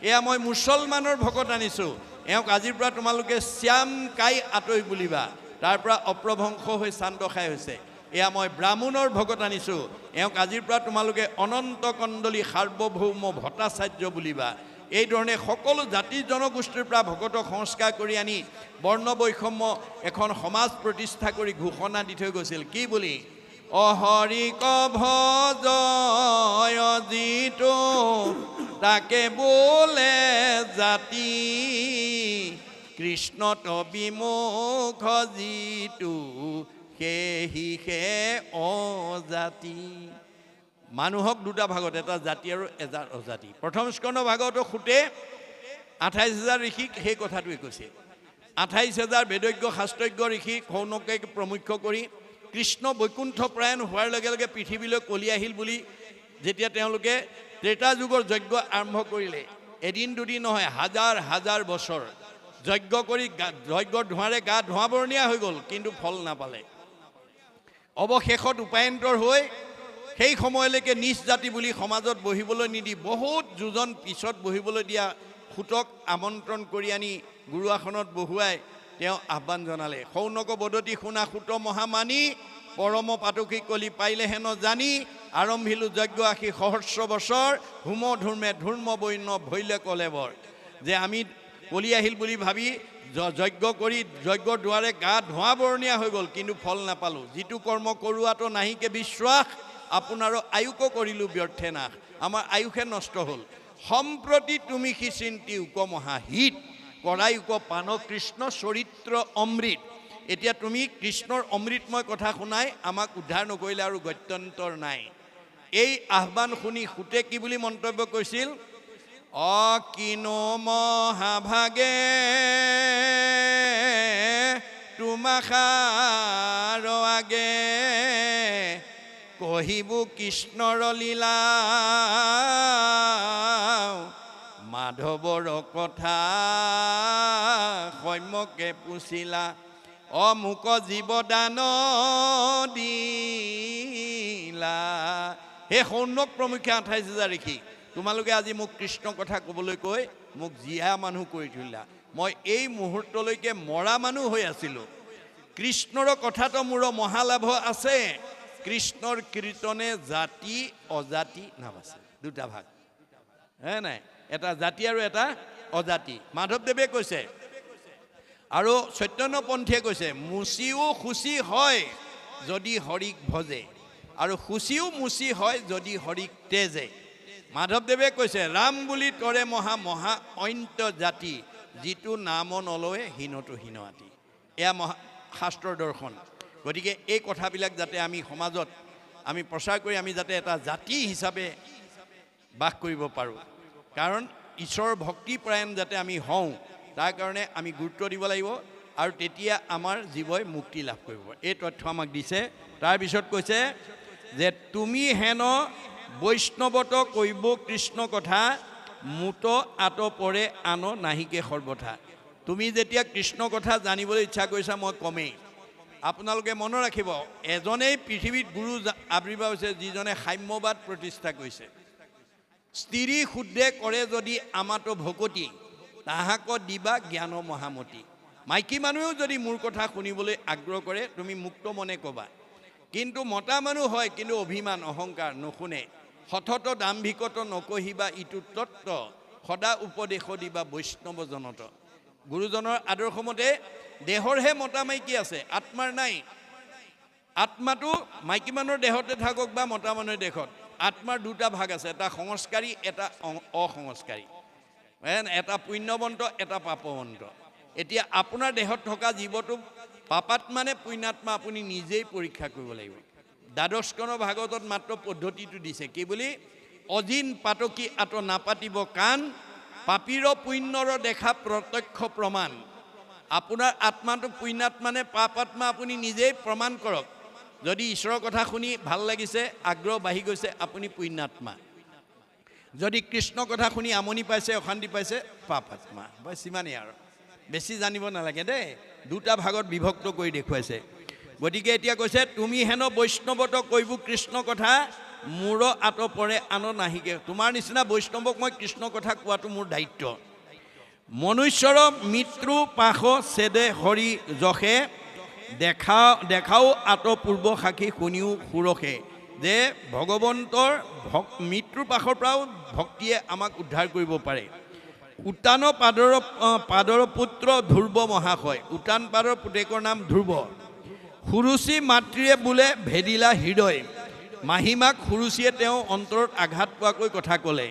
এয়া মই মুছলমানৰ ভকত আনিছোঁ, এওঁক আজিৰ পৰা তোমালোকে শ্যাম কাই আঁতৰি বুলিবা। তাৰ পৰা অপ্ৰভংশ হৈ চান্দ খাই হৈছে। এয়া মই ব্ৰাহ্মণৰ ভকত আনিছোঁ, এওঁক আজিৰ পৰা তোমালোকে অনন্ত কণ্ডলী সাৰ্বভৌম ভট্টাচাৰ্য বুলিবা। এইধৰণে সকলো জাতি জনগোষ্ঠীৰ পৰা ভকতক সংস্কাৰ কৰি আনি বৰ্ণ বৈষম্য এখন সমাজ প্ৰতিষ্ঠা কৰি ঘোষণা দি থৈ গৈছিল। কি বুলি? অহৰিক ভজয় যিটো তাকে বোলে জাতি কৃষ্ণত বিমুখ যিটো সেহিহে অজাতি। মানুহক দুটা ভাগত, এটা জাতি আৰু এটা অজাতি। প্ৰথম স্কন্ধ ভাগৱত সুতে 28,000 ঋষিক সেই কথাটোৱে কৈছে। 28,000 বেদজ্ঞ শাস্ত্ৰজ্ঞ ঋষি সৌনকে প্ৰমুখ্য কৰি কৃষ্ণ বৈকুণ্ঠ প্ৰায়ণ হোৱাৰ লগে লগে পৃথিৱীলৈ কলি আহিল বুলি যেতিয়া তেওঁলোকে ত্ৰেতা যুগৰ যজ্ঞ আৰম্ভ কৰিলে, এদিন দুদিন নহয়, হাজাৰ হাজাৰ বছৰ যজ্ঞ কৰি যজ্ঞৰ ধোঁৱাৰে গা ধোঁৱাবৰণীয়া হৈ গ'ল, কিন্তু ফল নাপালে। অৱশেষত উপায়ন্তৰ হৈ সেই সময়লৈকে নিজ জাতি বুলি সমাজত বহিবলৈ নিদি বহুত যোজন পিছত বহিবলৈ দিয়া সুতক আমন্ত্ৰণ কৰি আনি গুৰু আসনত বহুৱাই তেওঁ আহ্বান জনালে। সৌনক বদতি শুনা সুত মহামানী পৰম পাতকী কলি পাইলে হেন জানি আৰম্ভিলো যজ্ঞ আশী সহস্ৰ বছৰ হোম ধূৰ্মে ধূৰ্ম বৈন্য ভৈলে কলেবৰ। যে আমি কলি আহিল বুলি ভাবি যজ্ঞ কৰি যজ্ঞৰ দুৱাৰে গা ধোঁৱাবৰণীয়া হৈ গ'ল, কিন্তু ফল নাপালোঁ। যিটো কৰ্ম কৰোৱাটো নাহিকে বিশ্বাস আপোনাৰো আয়ুকো কৰিলোঁ ব্যৰ্থে নাশ। আমাৰ আয়ুষে নষ্ট হ'ল। সম্প্ৰতি তুমি সি চিন্তি উক মহাহিত কৰাই উক পান কৃষ্ণ চৰিত্ৰ অমৃত। এতিয়া তুমি কৃষ্ণৰ অমৃতময় কথা শুনাই আমাক উদ্ধাৰ নকৰিলে আৰু গত্যন্তৰ নাই। এই আহ্বান শুনি সুতে কি বুলি মন্তব্য কৰিছিল? অকিনো মহাভাগে তোমাখাৰ আগে কহিবু কৃষ্ণৰ লীলা মাধৱৰ কথা সম্যকে পুছিলা অমুক জীৱদান দিলা। সেই সৌনক প্ৰমুখ্যে 28,000 ঋষি তোমালোকে আজি মোক কৃষ্ণ কথা ক'বলৈ কৈ মোক জীয়া মানুহ কৰি তুলিলা। মই এই মুহূৰ্তলৈকে মৰা মানুহ হৈ আছিলোঁ। কৃষ্ণৰ কথাটো মোৰ মহালাভ আছে। কৃষ্ণৰ কীৰ্তনে জাতি অজাতি নাম আছে, দুটা ভাগ হে নাই, এটা জাতি আৰু এটা অজাতি। মাধৱদেৱে কৈছে আৰু চৈতন্যপন্থীয়ে কৈছে মুচিও শুচি হয় যদি হৰিক ভজে আৰু শুচিও মুচি হয় যদি হৰিক তেজে। মাধৱদেৱে কৈছে ৰাম বুলি তৰে মহা মহা অন্ত জাতি যিটো নাম নলয়ে হীনতো হীন আতি। এয়া শাস্ত্ৰৰ দৰ্শন। গতিকে এই কথাবিলাক যাতে আমি সমাজত আমি প্ৰচাৰ কৰি আমি যাতে এটা জাতি হিচাপে বাস কৰিব পাৰোঁ, কাৰণ ঈশ্বৰৰ ভক্তিপৰায়ণ যাতে আমি হওঁ তাৰ কাৰণে আমি গুৰুত্ব দিব লাগিব আৰু তেতিয়া আমাৰ জীৱই মুক্তি লাভ কৰিব। এই তথ্য আমাক দিছে। তাৰপিছত কৈছে যে তুমি হেন বৈষ্ণৱত কৈব কৃষ্ণ কথা মুত আত পৰে আন নাহিকে সৰ্বথা। তুমি যেতিয়া কৃষ্ণ কথা জানিবলৈ ইচ্ছা কৰিছা মই কমেই। আপোনালোকে মনত ৰাখিব এজনেই পৃথিৱীত গুৰু আৱিৰ্ভাৱ হৈছে যিজনে সাম্যবাদ প্ৰতিষ্ঠা কৰিছে। স্ত্ৰী শুদ্ধে কৰে যদি আমাতো ভকতি তাহাক দিবা জ্ঞান মহামতি। মাইকী মানুহেও যদি মোৰ কথা শুনিবলৈ আগ্ৰহ কৰে তুমি মুক্ত মনে ক'বা। কিন্তু মতা মানুহ হয় কিন্তু অভিমান অহংকাৰ নুশুনে। সতত দাম্ভিকত নকহিবা ইটো তত্ত্ব সদা উপদেশ দিবা বৈষ্ণৱ জনত। গুৰুজনৰ আদৰ্শমতে দেহৰহে মতা মাইকী আছে, আত্মাৰ নাই। আত্মাটো মাইকী মানুহৰ দেহতে থাকক বা মতা মানুহৰ দেহত, আত্মাৰ দুটা ভাগ আছে, এটা সংস্কাৰী এটা অসংস্কাৰী, এটা পুণ্যৱন্ত এটা পাপৱন্ত। এতিয়া আপোনাৰ দেহত থকা জীৱটো পাপাত্মা নে পুণ্যাত্মা আপুনি নিজেই পৰীক্ষা কৰিব লাগিব। দ্বাদশ স্কন্ধ ভাগৱতত মাত্ৰ পদ্ধতিটো দিছে কি বুলি, অজিন পাতকী আত নাপাতিব কাণ পাপীৰ পুণ্যৰ দেখা প্ৰত্যক্ষ প্ৰমাণ। আপোনাৰ আত্মাটো পুণ্যাত্মা নে পাপ আত্মা আপুনি নিজেই প্ৰমাণ কৰক। যদি ঈশ্বৰৰ কথা শুনি ভাল লাগিছে আগ্ৰহ বাঢ়ি গৈছে আপুনি পুণ্যাত্মা। যদি কৃষ্ণ কথা শুনি আমনি পাইছে অশান্তি পাইছে পাপ আত্মা। বছ সিমানেই আৰু, বেছি জানিব নালাগে দেই। দুটা ভাগত বিভক্ত কৰি দেখুৱাইছে। গতিকে এতিয়া কৈছে তুমি হেন বৈষ্ণৱত কৈব কৃষ্ণ কথা মূৰ আত পৰে আন নাহিকে। তোমাৰ নিচিনা বৈষ্ণৱক মই কৃষ্ণ কথা কোৱাটো মোৰ দায়িত্ব। মনুষ্যৰ মৃত্যু পাশ ছেদে হৰি যশে দেখাও আত পূৰ্ব সাক্ষী শুনিও সুৰসে। যে ভগৱন্তৰ মৃত্যুৰ পাশৰ পৰাও ভক্তিয়ে আমাক উদ্ধাৰ কৰিব পাৰে। উত্তান পাদৰ পুত্ৰ ধ্ৰুৱ মহাশয়। উত্তান পাদৰ পুতেকৰ নাম ধ্ৰুৱ। সুৰুচি মাতৃয়ে বোলে ভেদিলা হৃদয়। মাহীমাক সুৰুচিয়ে তেওঁ অন্তৰত আঘাত পোৱাকৈ কথা ক'লে।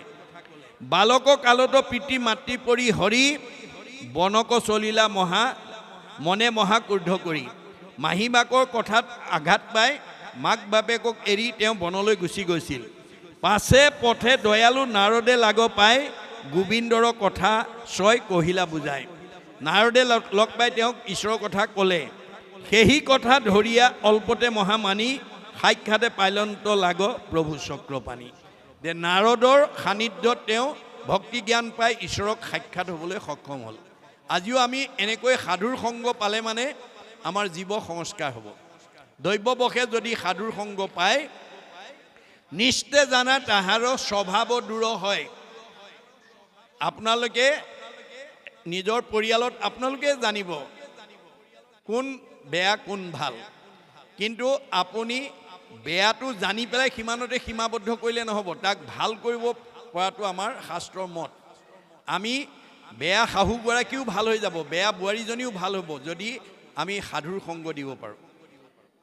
বালক কালত পিতৃ মাতৃ পৰি হৰি বনক চলিলা মনে মহা ক্ৰোধ কৰি। মাহীমাকৰ কথাত আঘাত পাই মাক বাপেকক এৰি তেওঁ বনলৈ গুচি গৈছিল। পাছে পথে দয়ালু নাৰদে লাগ পাই গোবিন্দৰ কথা ছয় কহিলা বুজাই। নাৰদে লগ পাই তেওঁক ঈশ্বৰৰ কথা ক'লে। সেই কথা ধৰিয়া অল্পতে মহামানী সাক্ষাতে পাইলন্ত লাগ প্ৰভু চক্ৰপাণী। যে নাৰদৰ সান্নিধ্যত তেওঁ ভক্তি জ্ঞান পাই ঈশ্বৰক সাক্ষাৎ হ'বলৈ সক্ষম হ'ল। আজিও আমি এনেকৈ সাধুৰ সংগ পালে মানে আমাৰ জীৱ সংস্কাৰ হ'ব। দৈৱবশে যদি সাধুৰ সংগ পায় নিশ্চে জানা তাহাৰ স্বভাৱ দূৰ হয়। আপোনালোকে নিজৰ পৰিয়ালত আপোনালোকে জানিব কোন বেয়া কোন ভাল, কিন্তু আপুনি বেয়াটো জানি পেলাই সিমানতে সীমাবদ্ধ কৰিলে নহ'ব, তাক ভাল কৰিব পৰাটো আমাৰ শাস্ত্ৰৰ মত। আমি বেয়া শাহুগৰাকীও ভাল হৈ যাব, বেয়া বোৱাৰীজনীও ভাল হ'ব যদি আমি সাধুৰ সংগ দিব পাৰোঁ।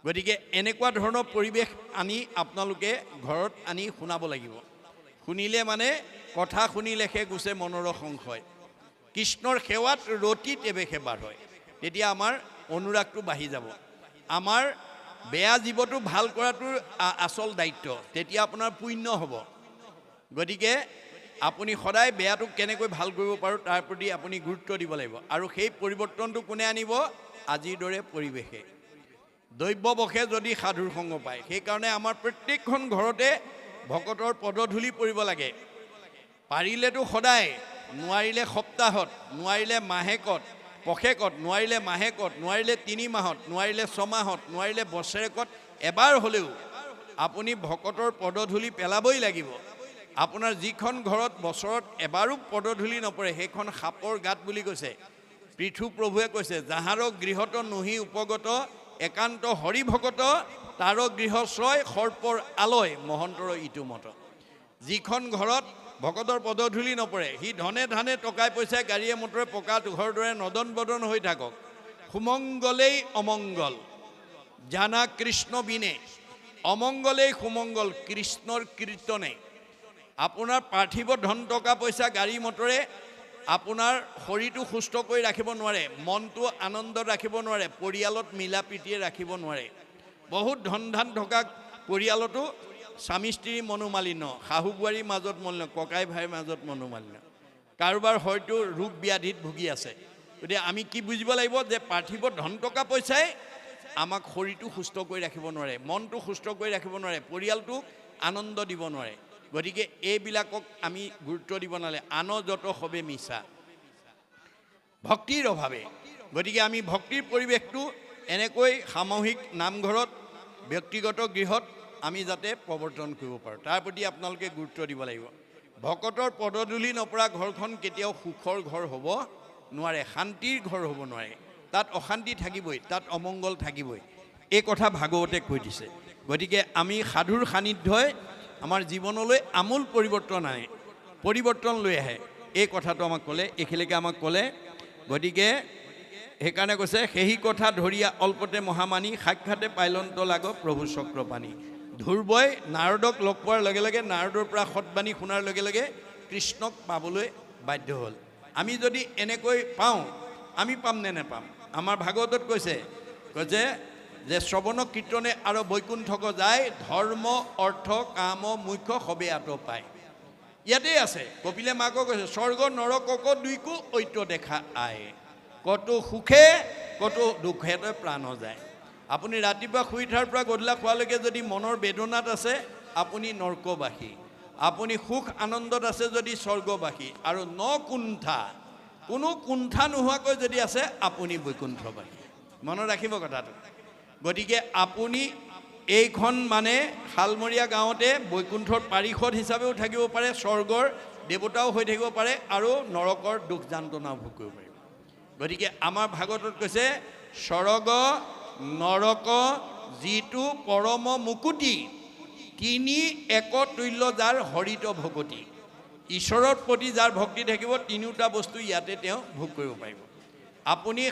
গতিকে এনেকুৱা ধৰণৰ পৰিৱেশ আনি আপোনালোকে ঘৰত আনি শুনাব লাগিব। শুনিলে মানে কথা শুনিলেহে গুচে মনৰ সংশয়। কৃষ্ণৰ সেৱাত ৰতি তেবে সেৱাৰ হয়, তেতিয়া আমাৰ অনুৰাগটো বাঢ়ি যাব। আমাৰ বেয়া জীৱটো ভাল কৰাটো আচল দায়িত্ব, তেতিয়া আপোনাৰ পুণ্য হ'ব। গতিকে আপুনি সদায় বেয়াটোক কেনেকৈ ভাল কৰিব পাৰোঁ তাৰ প্ৰতি আপুনি গুৰুত্ব দিব লাগিব আৰু সেই পৰিৱৰ্তনটো কোনে আনিব আজিৰ দৰে পৰিৱেশে দৈব্যবশে যদি সাধুৰ সংগ পায় সেইকাৰণে আমাৰ প্ৰত্যেকখন ঘৰতে ভকতৰ পদধূলি পৰিব লাগে পাৰিলেতো সদায় নোৱাৰিলে সপ্তাহত নোৱাৰিলে মাহেকত পষেকত নোৱাৰিলে মাহেকত নোৱাৰিলে 3 মাহত নোৱাৰিলে 6 মাহত নোৱাৰিলে বছৰেকত এবাৰ হ'লেও আপুনি ভকতৰ পদধূলি পেলাবই লাগিব আপোনাৰ যিখন ঘৰত বছৰত এবাৰো পদধূলি নপৰে সেইখন সাপৰ গাত বুলি কৈছে পৃথু প্ৰভুৱে কৈছে যাহাৰ গৃহত নহি উপগত একান্ত হৰি ভকত তাৰ গৃহ ছয় সৰ্পৰ আলয় মহন্তৰ ইটো মত যিখন ঘৰত ভকতৰ পদধূলি নপৰে সি ধনে ধানে টকাই পইচাই গাড়ীয়ে মটৰে পকা ঘৰ দৰে নদন বদন হৈ থাকক সুমংগলেই অমংগল জানা কৃষ্ণ বিনে অমংগলেই সুমংগল কৃষ্ণৰ কীৰ্তনে আপোনাৰ পাৰ্থিৱ ধন টকা পইচা গাড়ী মটৰে আপোনাৰ শৰীৰটো সুস্থ কৰি ৰাখিব নোৱাৰে মনটো আনন্দত ৰাখিব নোৱাৰে পৰিয়ালত মিলা প্ৰীতিয়ে ৰাখিব নোৱাৰে বহুত ধন ধান থকা পৰিয়ালতো স্বামী স্ত্ৰীৰ মনোমালিন্য শাহু বোৱাৰীৰ মাজত মলিন্য ককাই ভাইৰ মাজত মনোমালিন্য কাৰোবাৰ হয়তো ৰোগ ব্যাধিত ভুগি আছে গতিকে আমি কি বুজিব লাগিব যে পাৰ্থিৱ ধন টকা পইচাই আমাক শৰীৰটো সুস্থ কৰি ৰাখিব নোৱাৰে মনটো সুস্থ কৰি ৰাখিব নোৱাৰে পৰিয়ালটোক আনন্দ দিব নোৱাৰে গতিকে এইবিলাকক আমি গুৰুত্ব দিব নালাগে আন যত হবে মিছা ভক্তিৰ অভাৱে গতিকে আমি ভক্তিৰ পৰিৱেশটো এনেকৈ সামূহিক নামঘৰত ব্যক্তিগত গৃহত আমি যাতে প্ৰৱৰ্তন কৰিব পাৰোঁ তাৰ প্ৰতি আপোনালোকে গুৰুত্ব দিব লাগিব ভকতৰ পদধূলি নপৰা ঘৰখন কেতিয়াও সুখৰ ঘৰ হ'ব নোৱাৰে শান্তিৰ ঘৰ হ'ব নোৱাৰে তাত অশান্তি থাকিবই তাত অমংগল থাকিবই এই কথা ভাগৱতে কৈ দিছে গতিকে আমি সাধুৰ সান্নিধ্যই আমাৰ জীৱনলৈ আমূল পৰিৱৰ্তন লৈ আহে এই কথাটো আমাক ক'লে এইখিনিকে আমাক ক'লে গতিকে সেইকাৰণে কৈছে সেই কথা ধৰিয়া অল্পতে মহামানী সাক্ষাতে পাইলন্ত লাগ প্ৰভু চক্ৰপাণী ধ্ৰুৱই নাৰদক লগ পোৱাৰ লগে লগে নাৰদৰ পৰা সৎবাণী শুনাৰ লগে লগে কৃষ্ণক পাবলৈ বাধ্য হ'ল আমি যদি এনেকৈ পাওঁ আমি পাম নে নেপাম আমাৰ ভাগৱতত কৈছে যে শ্ৰৱণ কীৰ্তনে আৰু বৈকুণ্ঠক যায় ধৰ্ম অৰ্থ কাম মুখ্য সবে আত পায় ইয়াতেই আছে কপিলে মাকক কৈছে স্বৰ্গ নৰকক দুইকো ঐক্য দেখা আয় কতো সুখে কতো দুখেতে প্ৰাণ যায় আপুনি ৰাতিপুৱা শুই উঠাৰ পৰা গধূলা খোৱালৈকে যদি মনৰ বেদনাত আছে আপুনি নৰকবাসী আপুনি সুখ আনন্দত আছে যদি স্বৰ্গবাসী আৰু ন কুণ্ঠা কোনো কুণ্ঠা নোহোৱাকৈ যদি আছে আপুনি বৈকুণ্ঠবাসী মনত ৰাখিব কথাটো গতিকে আপুনি এইখন মানে শালমৰীয়া গাঁৱতে বৈকুণ্ঠৰ পাৰিষদ হিচাপেও থাকিব পাৰে স্বৰ্গৰ দেৱতাও হৈ থাকিব পাৰে আৰু নৰকৰ দুখ যান্ত্ৰণাও ভোগ কৰিব পাৰিব গতিকে আমাৰ ভাগৱতত কৈছে স্বৰ্গ নৰক যিটো পৰম মুকুতি তিনি একতুল্য যাৰ হৰিত ভকতি ঈশ্বৰৰ প্ৰতি যাৰ ভক্তি থাকিব তিনিওটা বস্তু ইয়াতে তেওঁ ভোগ কৰিব পাৰিব আপুনি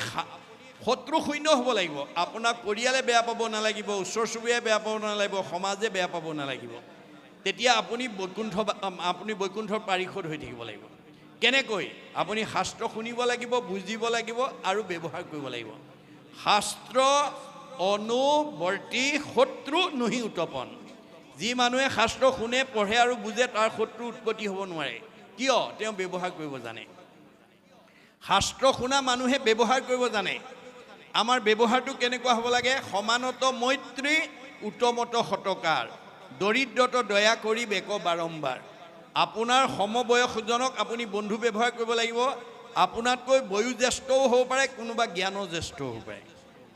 শত্ৰু শূন্য হ'ব লাগিব আপোনাক পৰিয়ালে বেয়া পাব নালাগিব ওচৰ চুবুৰীয়াই বেয়া পাব নালাগিব সমাজে বেয়া পাব নালাগিব তেতিয়া আপুনি বৈকুণ্ঠৰ পাৰিষদ হৈ থাকিব লাগিব কেনেকৈ আপুনি শাস্ত্ৰ শুনিব লাগিব বুজিব লাগিব আৰু ব্যৱহাৰ কৰিব লাগিব শাস্ত্ৰ অনুবৰ্তী শত্ৰু নহি উত্তপন যি মানুহে শাস্ত্ৰ শুনে পঢ়ে আৰু বুজে তাৰ শত্ৰু উৎপত্তি হ'ব নোৱাৰে কিয় তেওঁ ব্যৱহাৰ কৰিব জানে শাস্ত্ৰ শুনা মানুহে ব্যৱহাৰ কৰিব জানে আমাৰ ব্যৱহাৰটো কেনেকুৱা হ'ব লাগে সমানত মৈত্ৰী উত্তমত সতকাৰ দৰিদ্ৰত দয়া কৰি বেক বাৰম্বাৰ আপোনাৰ সমবয়সজনক আপুনি বন্ধু ব্যৱহাৰ কৰিব লাগিব আপোনাতকৈ বয়োজ্যেষ্ঠও হ'ব পাৰে কোনোবা জ্ঞানজ্যেষ্ঠও হ'ব পাৰে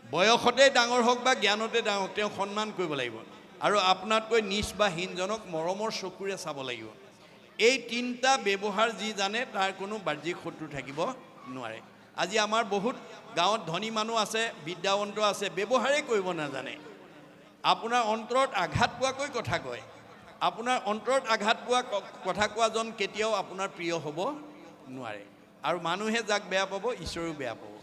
বয়সতে ডাঙৰ হওক বা জ্ঞানতে ডাঙৰ হওক তেওঁ সন্মান কৰিব লাগিব আৰু আপোনাতকৈ নিচ বা হীনজনক মৰমৰ চকুৰে চাব লাগিব এই তিনিটা ব্যৱহাৰ যি জানে তাৰ কোনো বাহ্যিক শত্ৰু থাকিব নোৱাৰে আজি আমাৰ বহুত গাঁৱত ধনী মানুহ আছে বিদ্যাৱন্ত আছে ব্যৱহাৰেই কৰিব নাজানে আপোনাৰ অন্তৰত আঘাত পোৱাকৈ কথা কয় আপোনাৰ অন্তৰত আঘাত পোৱা কথা কোৱাজন কেতিয়াও আপোনাৰ প্ৰিয় হ'ব নোৱাৰে আৰু মানুহে যাক বেয়া পাব ঈশ্বৰেও বেয়া পাব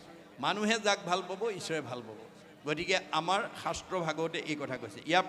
মানুহে যাক ভাল পাব ঈশ্বৰে ভাল পাব গতিকে আমাৰ শাস্ত্ৰ ভাগৱতে এই কথা কৈছে ইয়াৰ